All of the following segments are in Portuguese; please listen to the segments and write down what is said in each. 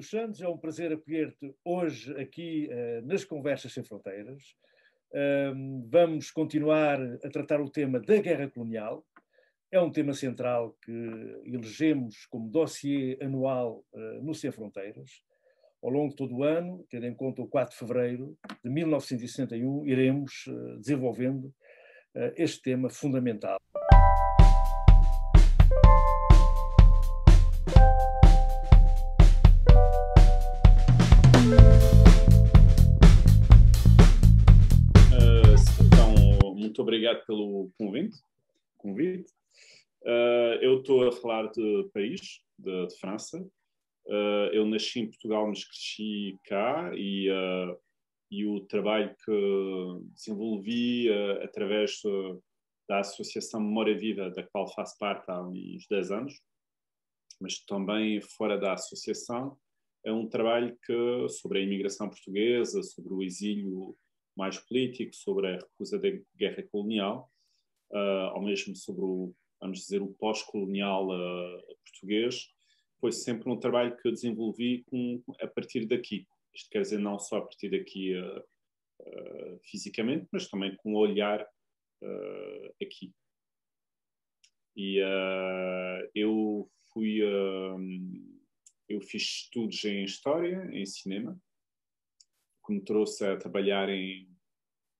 dos Santos, é um prazer acolher-te hoje aqui nas Conversas Sem Fronteiras. Vamos continuar a tratar o tema da guerra colonial. É um tema central que elegemos como dossiê anual no Sem Fronteiras. Ao longo de todo o ano, tendo em conta o 4 de fevereiro de 1961, iremos desenvolvendo este tema fundamental. Muito obrigado pelo convite. Eu estou a falar de país, de França. Eu nasci em Portugal, mas cresci cá e o trabalho que desenvolvi através da Associação Memória Viva, da qual faço parte há uns 10 anos, mas também fora da associação, é um trabalho sobre a imigração portuguesa, sobre o exílio mais político, sobre a recusa da guerra colonial, ou mesmo sobre vamos dizer, o pós-colonial português. Foi sempre um trabalho que eu desenvolvi a partir daqui. Isto quer dizer, não só a partir daqui fisicamente, mas também com o olhar aqui. E eu fiz estudos em História, em Cinema, que me trouxe a trabalhar em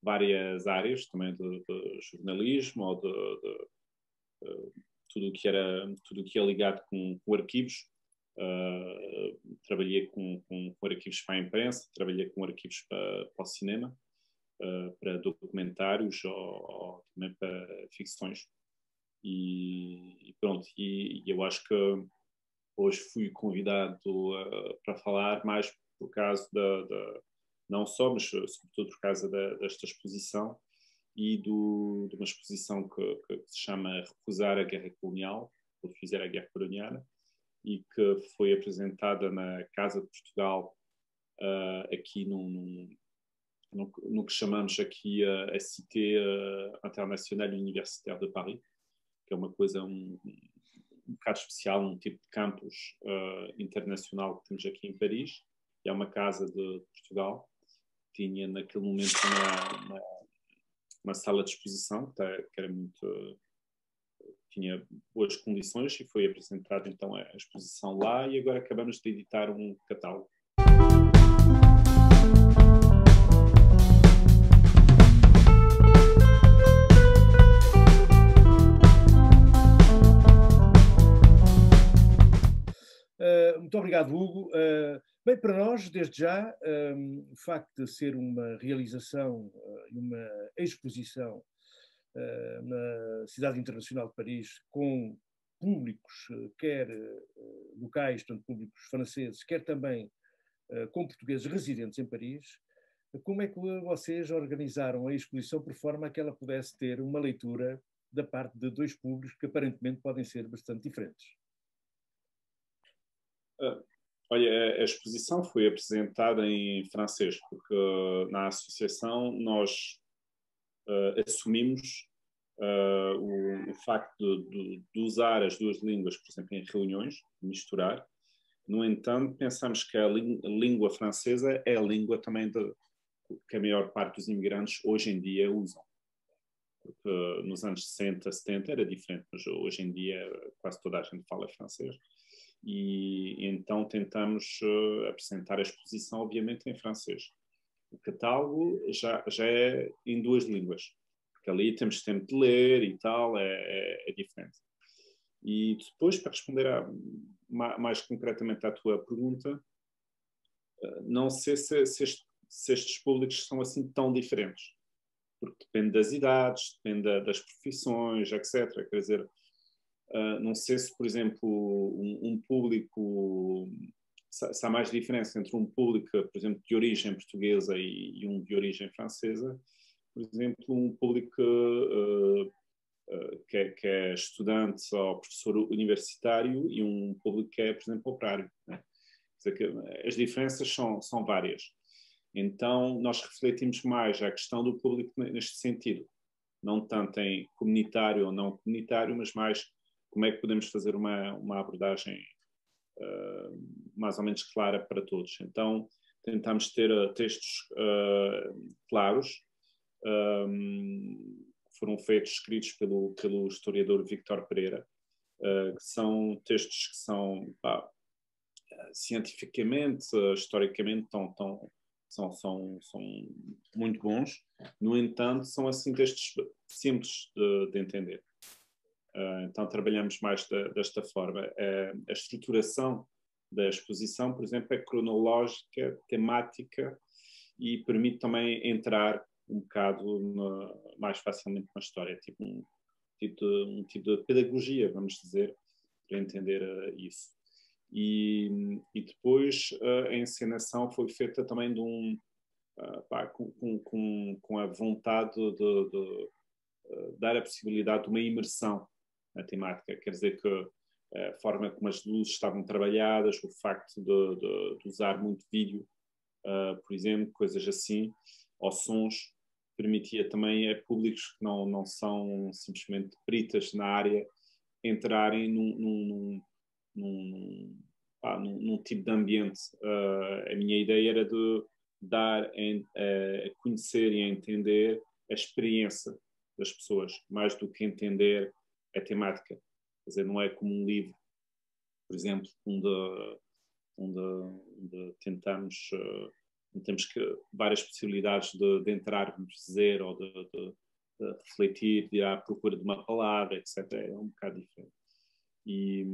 várias áreas, também de jornalismo, ou de tudo o que é ligado com arquivos. Trabalhei com arquivos para a imprensa, trabalhei com arquivos para o cinema, para documentários ou também para ficções. E pronto, e eu acho que hoje fui convidado para falar mais por causa não só, mas sobretudo por causa desta exposição e de uma exposição que se chama Recusar a Guerra Colonial, ou Fizer a Guerra Colonial, e que foi apresentada na Casa de Portugal, aqui no que chamamos aqui a Cité Internationale Universitaire de Paris, que é uma coisa um bocado especial, um tipo de campus internacional que temos aqui em Paris. É uma casa de Portugal. Tinha naquele momento uma sala de exposição que era muito... tinha boas condições e foi apresentada então a exposição lá, e agora acabamos de editar um catálogo. Muito obrigado, Hugo. Bem, para nós, desde já, o facto de ser uma realização e uma exposição na Cidade Internacional de Paris com públicos, quer locais, tanto públicos franceses, quer também com portugueses residentes em Paris, como é que vocês organizaram a exposição por forma a que ela pudesse ter uma leitura da parte de dois públicos que aparentemente podem ser bastante diferentes? Olha, a exposição foi apresentada em francês, porque na associação nós assumimos o facto de usar as duas línguas, por exemplo, em reuniões, misturar. No entanto, pensamos que a língua francesa é a língua também que a maior parte dos imigrantes hoje em dia usam. Porque nos anos 60, 70 era diferente, mas hoje em dia quase toda a gente fala francês. E então tentamos apresentar a exposição, obviamente, em francês. O catálogo já é em duas línguas, porque ali temos tempo de ler e tal, é diferente. E depois, para responder mais concretamente à tua pergunta, não sei se estes públicos são assim tão diferentes, porque depende das idades, depende das profissões, etc. Quer dizer, não sei se, por exemplo, um público... Se há mais diferença entre um público, por exemplo, de origem portuguesa e um de origem francesa. Por exemplo, um público que é estudante ou professor universitário e um público que é, por exemplo, operário, né? Quer dizer que as diferenças são várias. Então, nós refletimos mais a questão do público neste sentido. Não tanto em comunitário ou não comunitário, mas mais como é que podemos fazer uma abordagem mais ou menos clara para todos. Então, tentamos ter textos claros, foram feitos, escritos pelo historiador Víctor Pereira, que são textos que são, cientificamente, historicamente, são muito bons. No entanto, são assim textos simples de entender. Então, trabalhamos mais desta forma. A estruturação da exposição, por exemplo, é cronológica, temática e permite também entrar um bocado mais facilmente na história, tipo um tipo de pedagogia, vamos dizer, para entender isso. E depois a encenação foi feita também com a vontade de dar a possibilidade de uma imersão na temática. Quer dizer que a forma como as luzes estavam trabalhadas, o facto de usar muito vídeo, por exemplo, coisas assim, ou sons, permitia também a públicos que não são simplesmente peritas na área entrarem num tipo de ambiente. A minha ideia era de dar a conhecer e a entender a experiência das pessoas, mais do que entender a temática. Quer dizer, não é como um livro, por exemplo, onde tentamos temos várias possibilidades de entrar, vamos dizer, ou de refletir, de ir à procura de uma palavra, etc. É um bocado diferente. E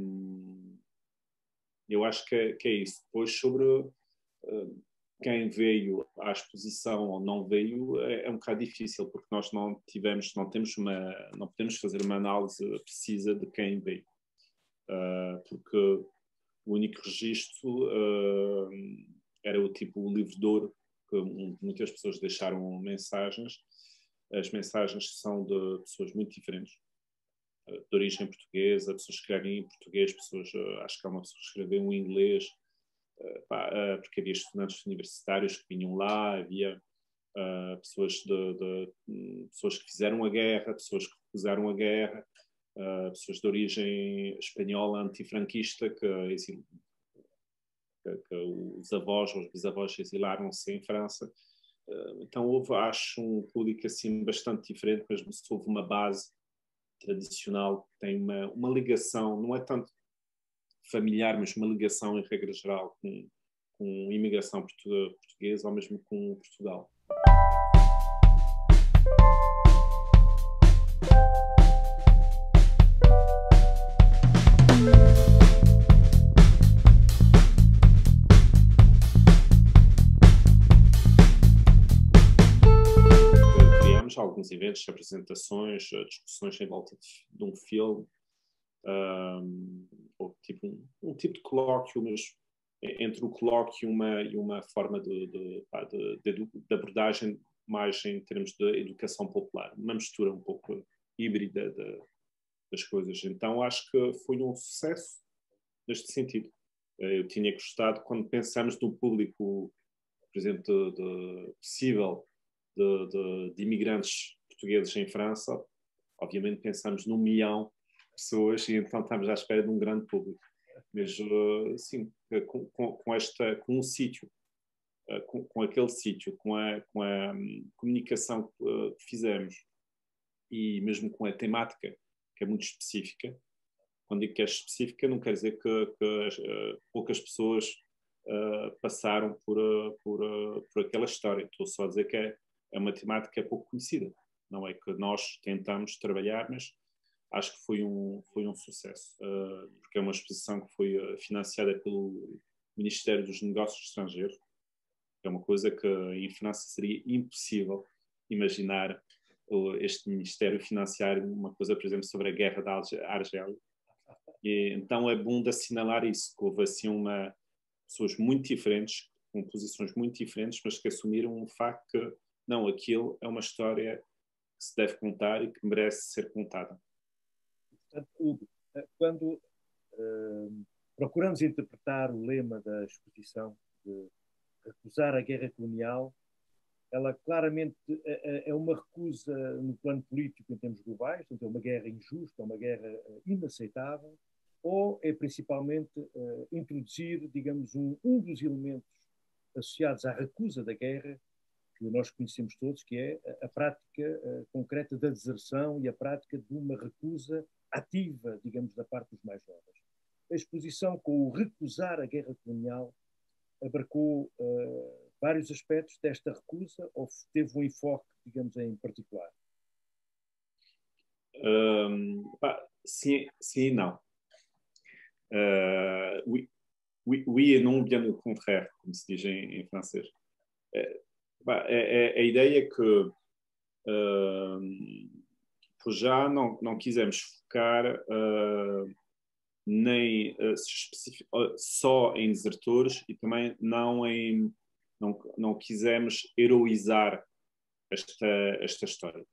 eu acho que é isso. Depois, sobre quem veio à exposição ou não veio, é um bocado difícil, porque nós não podemos fazer uma análise precisa de quem veio. Porque o único registro era o livro de ouro, que muitas pessoas deixaram mensagens. As mensagens são de pessoas muito diferentes, de origem portuguesa, pessoas que escrevem em português, acho que há uma pessoa que escreveu em inglês, porque havia estudantes universitários que vinham lá, havia pessoas que fizeram a guerra, pessoas que recusaram a guerra, pessoas de origem espanhola antifranquista que os avós ou os bisavós exilaram-se em França. Então houve, acho, um público assim bastante diferente, mas houve uma base tradicional que tem uma ligação, não é tanto familiar, mas uma ligação em regra geral com imigração portuguesa ou mesmo com Portugal. Alguns eventos, apresentações, discussões em volta de um filme, ou um tipo de colóquio, mas entre o colóquio e uma forma de abordagem mais em termos de educação popular, uma mistura um pouco híbrida das coisas. Então acho que foi um sucesso neste sentido. Eu tinha gostado, quando pensamos no público, por exemplo, possível de imigrantes portugueses em França, obviamente pensamos num milhão de pessoas e então estamos à espera de um grande público. Mas, sim, com um sítio, com aquele sítio, com a comunicação que fizemos e mesmo com a temática, que é muito específica. Quando digo que é específica, não quer dizer que poucas pessoas passaram por aquela história. Estou só a dizer que é uma temática pouco conhecida. Não é que nós tentamos trabalhar, mas acho que foi um sucesso, porque é uma exposição que foi financiada pelo Ministério dos Negócios Estrangeiros. É uma coisa que em França seria impossível imaginar este Ministério financiar uma coisa, por exemplo, sobre a guerra da Argélia. E, então é bom de assinalar isso, que houve assim pessoas muito diferentes, com posições muito diferentes, mas que assumiram o facto que não, aquilo é uma história que se deve contar e que merece ser contada. Portanto, Hugo, quando procuramos interpretar o lema da exposição de recusar a guerra colonial, ela claramente é uma recusa no plano político em termos globais, portanto é uma guerra injusta, é uma guerra inaceitável, ou é principalmente introduzir, digamos, um dos elementos associados à recusa da guerra, que nós conhecemos todos, que é a prática concreta da deserção e a prática de uma recusa ativa, digamos, da parte dos mais jovens. A exposição com o recusar a guerra colonial abarcou vários aspectos desta recusa ou teve um enfoque, digamos, em particular? Sim, sim e não. Oui, oui, oui et non, bien au contraire, como se diz em francês. A ideia é que por já não quisemos focar nem só em desertores e também não quisemos heroizar esta história.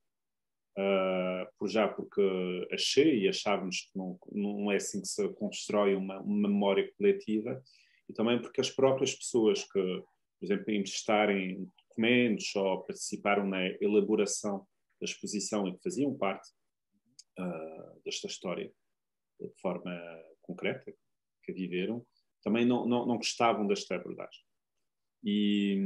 Por já porque achei e achávamos que não é assim que se constrói uma memória coletiva, e também porque as próprias pessoas que, por exemplo, emprestarem documentos ou participaram na elaboração da exposição e que faziam parte desta história de forma concreta, que a viveram, também não gostavam desta abordagem. E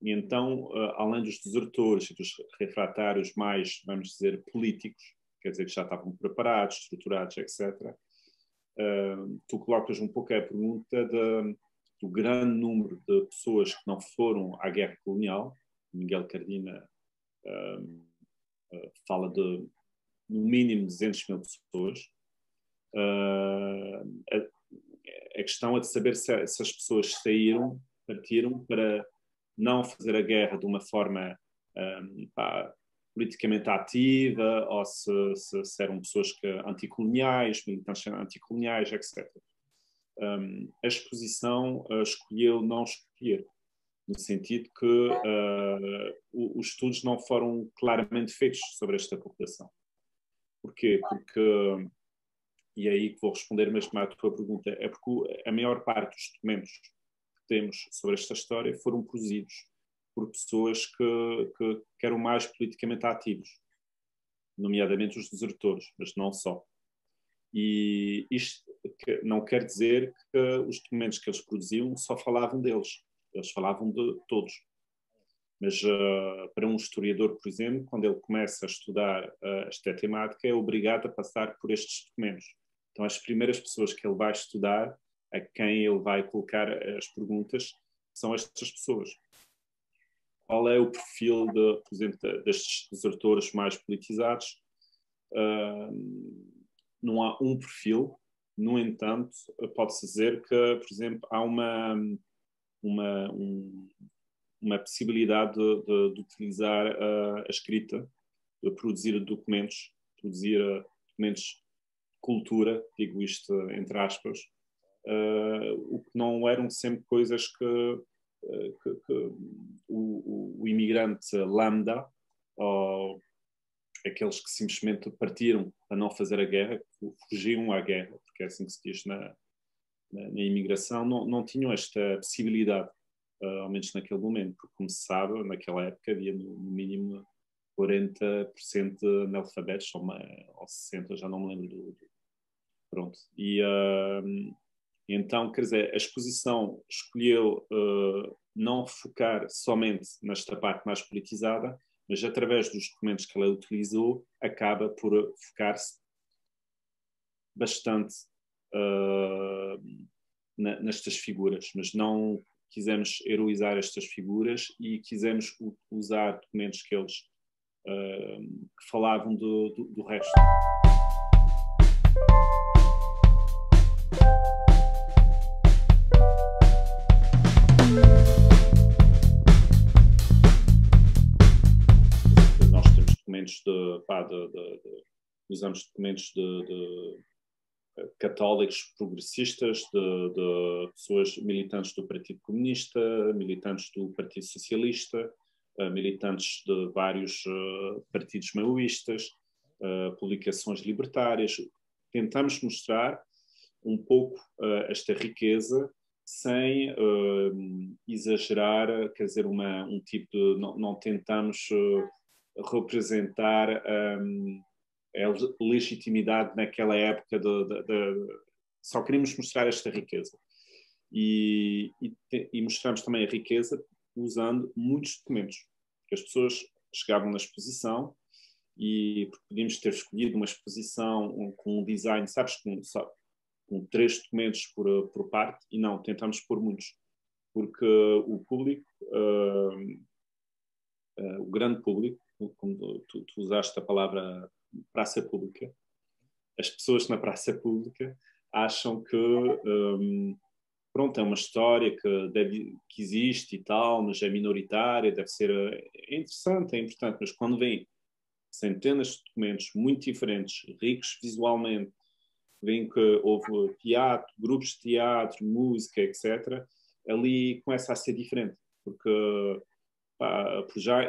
então, além dos desertores e dos refratários mais, vamos dizer, políticos, quer dizer, que já estavam preparados, estruturados, etc., tu colocas um pouco a pergunta do grande número de pessoas que não foram à guerra colonial. Miguel Cardina fala de, no mínimo, 200 mil pessoas. A questão é de saber se as pessoas partiram para não fazer a guerra de uma forma politicamente ativa, ou se eram pessoas anticoloniais, militantes anticoloniais, etc. A exposição escolheu não escolher, no sentido que os estudos não foram claramente feitos sobre esta população. Porquê? Porque, e é aí que vou responder mesmo à tua pergunta, é porque a maior parte dos documentos que temos sobre esta história foram produzidos por pessoas que eram mais politicamente ativos, nomeadamente os desertores, mas não só. E isto não quer dizer que os documentos que eles produziam só falavam deles, eles falavam de todos. Mas para um historiador, por exemplo, quando ele começa a estudar esta temática, é obrigado a passar por estes documentos. Então, as primeiras pessoas que ele vai estudar, a quem ele vai colocar as perguntas, são estas pessoas. Qual é o perfil, por exemplo, destes desertores mais politizados? Não há um perfil. No entanto, pode-se dizer que, por exemplo, há uma possibilidade de utilizar a escrita, de produzir documentos de cultura, digo isto entre aspas, o que não eram sempre coisas que o imigrante lambda, ou aqueles que simplesmente partiram para não fazer a guerra, fugiam à guerra, porque é assim que se diz na imigração, não tinham esta possibilidade, ao menos naquele momento, porque, como se sabe, naquela época havia no mínimo 40% de analfabetos, ou 60%, já não me lembro Pronto. Então, quer dizer, a exposição escolheu não focar somente nesta parte mais politizada, mas através dos documentos que ela utilizou, acaba por focar-se bastante nestas figuras, mas não quisemos heroizar estas figuras e quisemos usar documentos que eles que falavam do resto. Nós temos documentos usamos documentos de católicos progressistas, de pessoas militantes do Partido Comunista, militantes do Partido Socialista, militantes de vários partidos maoístas, publicações libertárias. Tentamos mostrar um pouco esta riqueza sem exagerar, quer dizer, um tipo de... Não tentamos representar é a legitimidade naquela época só queríamos mostrar esta riqueza. E mostramos também a riqueza usando muitos documentos. Porque as pessoas chegavam na exposição e podíamos ter escolhido uma exposição com um design, sabes, com 3 documentos por parte, e não, tentamos pôr muitos. Porque o público, o grande público, como tu usaste a palavra praça pública, as pessoas na praça pública acham que pronto, é uma história que existe e tal, mas é minoritária, deve ser é interessante, é importante, mas quando vem centenas de documentos muito diferentes, ricos visualmente, vem que houve teatro, grupos de teatro, música, etc., ali começa a ser diferente, porque por já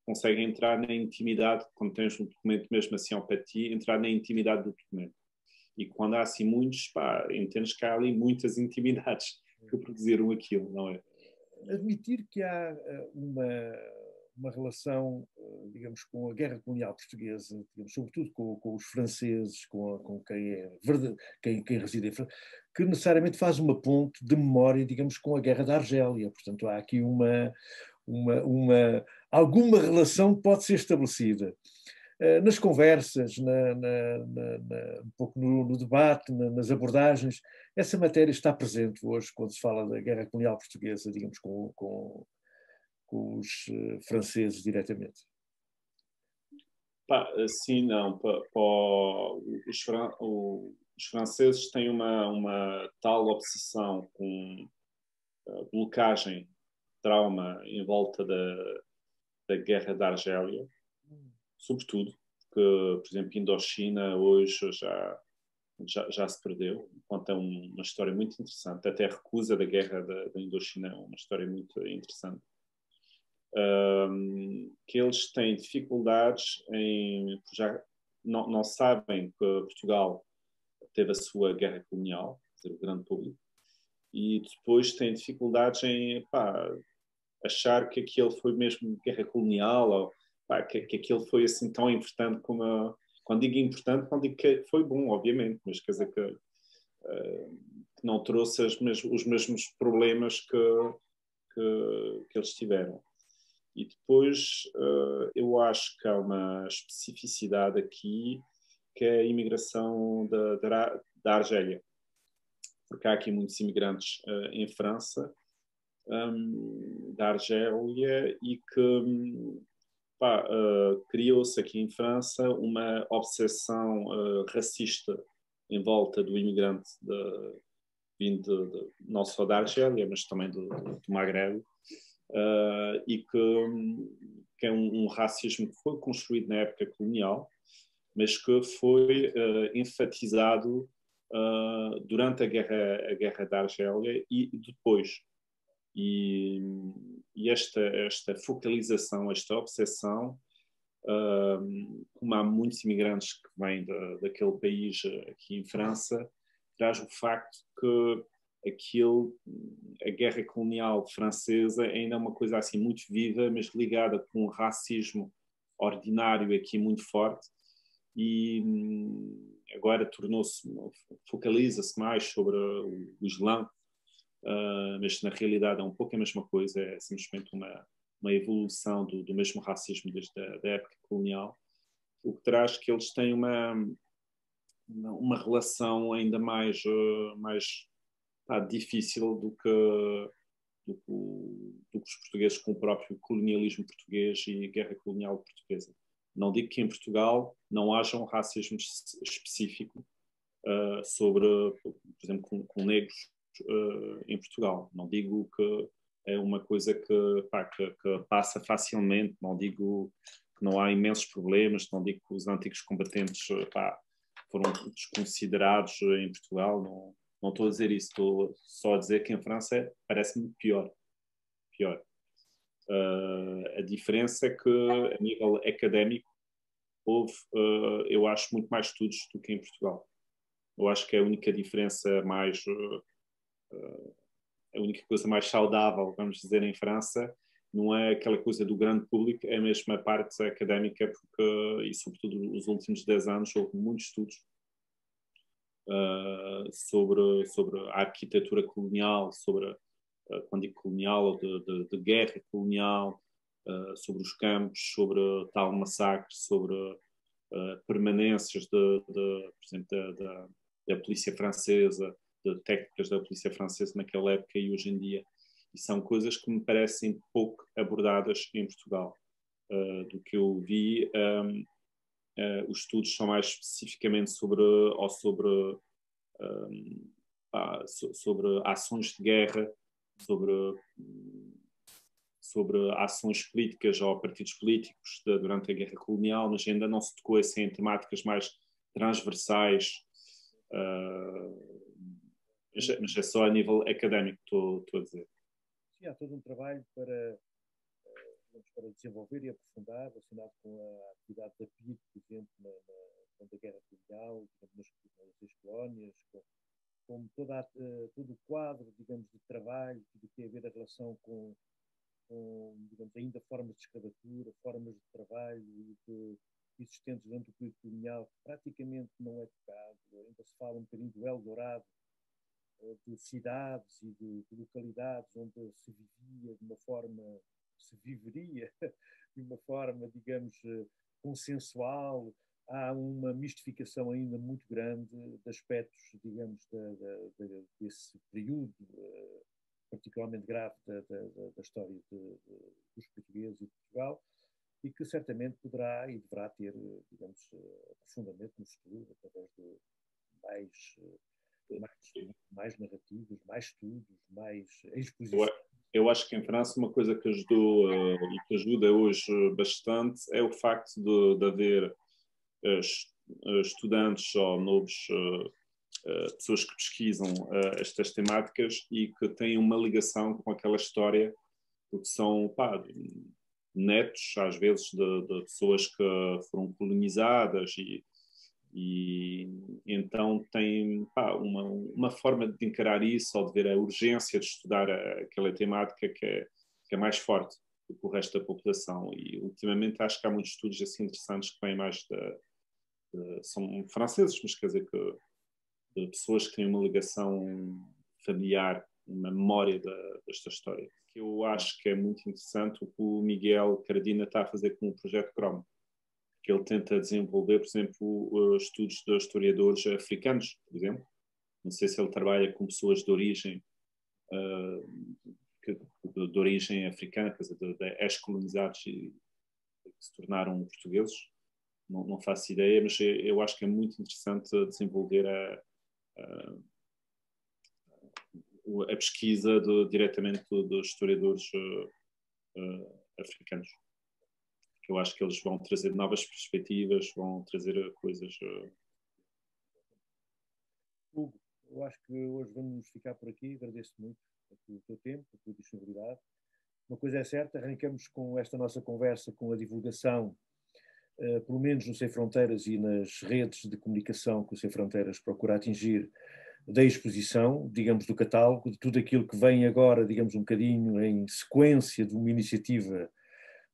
consegue entrar na intimidade, quando tens um documento mesmo assim ao pé de ti, entrar na intimidade do documento. E quando há assim muitos, entendes que há ali muitas intimidades que produziram aquilo, não é? Admitir que há uma relação, digamos, com a guerra colonial portuguesa, digamos, sobretudo com os franceses, com quem é quem reside em França, que necessariamente faz uma ponte de memória, digamos, com a guerra da Argélia. Portanto, há aqui alguma relação que pode ser estabelecida. Nas conversas, um pouco no debate, nas abordagens, essa matéria está presente hoje quando se fala da guerra colonial portuguesa, digamos, com os franceses diretamente. Sim, não. Os franceses têm uma tal obsessão com blocagem, trauma em volta da guerra da Argélia, sobretudo, porque, por exemplo, Indochina hoje já se perdeu, enquanto é uma história muito interessante. Até a recusa da guerra da Indochina é uma história muito interessante. Que eles têm dificuldades já não sabem que Portugal teve a sua guerra colonial, quer dizer, o grande público, e depois têm dificuldades em achar que aquilo foi mesmo guerra colonial, ou que aquilo foi assim tão importante como quando digo importante, não digo que foi bom, obviamente, mas quer dizer que não trouxe os mesmos problemas que eles tiveram. E depois eu acho que há uma especificidade aqui, que é a imigração da Argélia. Porque há aqui muitos imigrantes em França, da Argélia, e que criou-se aqui em França uma obsessão racista em volta do imigrante vindo não só da Argélia, mas também do Maghreb, e que é um racismo que foi construído na época colonial, mas que foi enfatizado durante a guerra da Argélia e depois. E esta focalização, esta obsessão, como há muitos imigrantes que vêm daquele país aqui em França, traz o facto que a guerra colonial francesa ainda é uma coisa assim muito viva, mas ligada com um racismo ordinário aqui muito forte, e agora focaliza-se mais sobre o Islã, mas na realidade é um pouco a mesma coisa, é simplesmente uma evolução do mesmo racismo desde a época colonial, o que traz que eles têm uma relação ainda mais difícil do que os portugueses com o próprio colonialismo português e guerra colonial portuguesa. Não digo que em Portugal não haja um racismo específico sobre, por exemplo, com negros em Portugal. Não digo que é uma coisa que passa facilmente, não digo que não há imensos problemas, não digo que os antigos combatentes foram desconsiderados em Portugal, não estou a dizer isso, estou só a dizer que em França parece-me pior. A diferença é que, a nível académico, houve, eu acho, muito mais estudos do que em Portugal. Eu acho que é a única diferença a única coisa mais saudável, vamos dizer, em França, não é aquela coisa do grande público, é mesmo a parte académica, porque, e sobretudo os últimos 10 anos, houve muitos estudos sobre a arquitetura colonial, sobre, quando digo colonial, de guerra colonial, sobre os campos, sobre tal massacre, sobre permanências, por exemplo, da polícia francesa, de técnicas da polícia francesa naquela época e hoje em dia. E são coisas que me parecem pouco abordadas em Portugal. Do que eu vi, os estudos são mais especificamente sobre ações de guerra, sobre ações políticas ou partidos políticos durante a guerra colonial, mas ainda não se tocou assim em temáticas mais transversais, mas é só a nível académico que estou a dizer. Sim, há todo um trabalho para desenvolver e aprofundar, relacionado com a atividade da PIDE, por exemplo, na Guerra Colonial, nas ex-colónias, com todo o quadro, digamos, de trabalho, tudo o que tem a ver a relação com digamos, ainda formas de escravatura, formas de trabalho existentes durante o período colonial, que praticamente não é tocado. Ainda se fala um bocadinho do Eldorado, de cidades e de localidades onde se vivia de uma forma, se viveria de uma forma, digamos, consensual. Há uma mistificação ainda muito grande de aspectos, digamos, desse período particularmente grave da história dos portugueses e de Portugal, e que certamente poderá e deverá ter, digamos, aprofundamento no futuro, através de mais narrativos, mais estudos, mais exposições. Eu acho que em França uma coisa que ajudou e que ajuda hoje bastante é o facto de haver estudantes ou novos pessoas que pesquisam estas temáticas e que têm uma ligação com aquela história, porque são netos, às vezes, de pessoas que foram colonizadas e então têm uma forma de encarar isso ou de ver a urgência de estudar aquela temática que é mais forte do que o resto da população. E ultimamente acho que há muitos estudos assim interessantes que vêm mais são franceses, mas quer dizer que de pessoas que têm uma ligação familiar, uma memória desta história. Que eu acho que é muito interessante o que o Miguel Cardina está a fazer com o Projeto Chrome, que ele tenta desenvolver, por exemplo, estudos de historiadores africanos, por exemplo. Não sei se ele trabalha com pessoas de origem africana, quer dizer, de ex-colonizados e que se tornaram portugueses. Não faço ideia, mas eu acho que é muito interessante desenvolver a pesquisa diretamente dos historiadores africanos. Eu acho que eles vão trazer novas perspectivas, vão trazer coisas. Hugo, eu acho que hoje vamos ficar por aqui. Agradeço muito o teu tempo, a tua disponibilidade. Uma coisa é certa, arrancamos com esta nossa conversa com a divulgação, pelo menos no Sem Fronteiras e nas redes de comunicação que o Sem Fronteiras procura atingir, da exposição, digamos, do catálogo, de tudo aquilo que vem agora, digamos, um bocadinho em sequência de uma iniciativa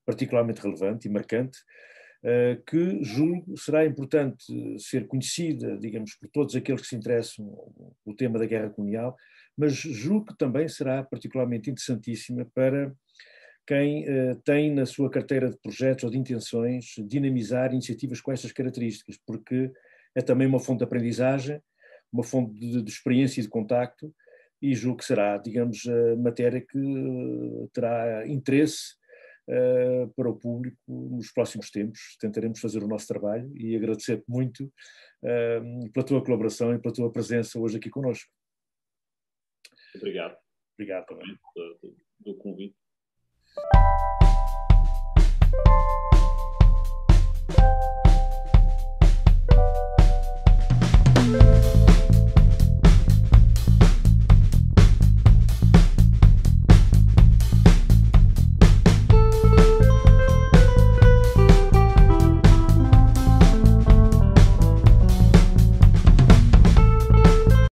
particularmente relevante e marcante, que julgo será importante ser conhecida, digamos, por todos aqueles que se interessam pelo tema da guerra colonial, mas julgo que também será particularmente interessantíssima para quem tem na sua carteira de projetos ou de intenções dinamizar iniciativas com estas características, porque é também uma fonte de aprendizagem, uma fonte de experiência e de contacto, e julgo que será, digamos, a matéria que terá interesse para o público nos próximos tempos. Tentaremos fazer o nosso trabalho e agradecer-te muito pela tua colaboração e pela tua presença hoje aqui connosco. Obrigado. Obrigado também. Do convite.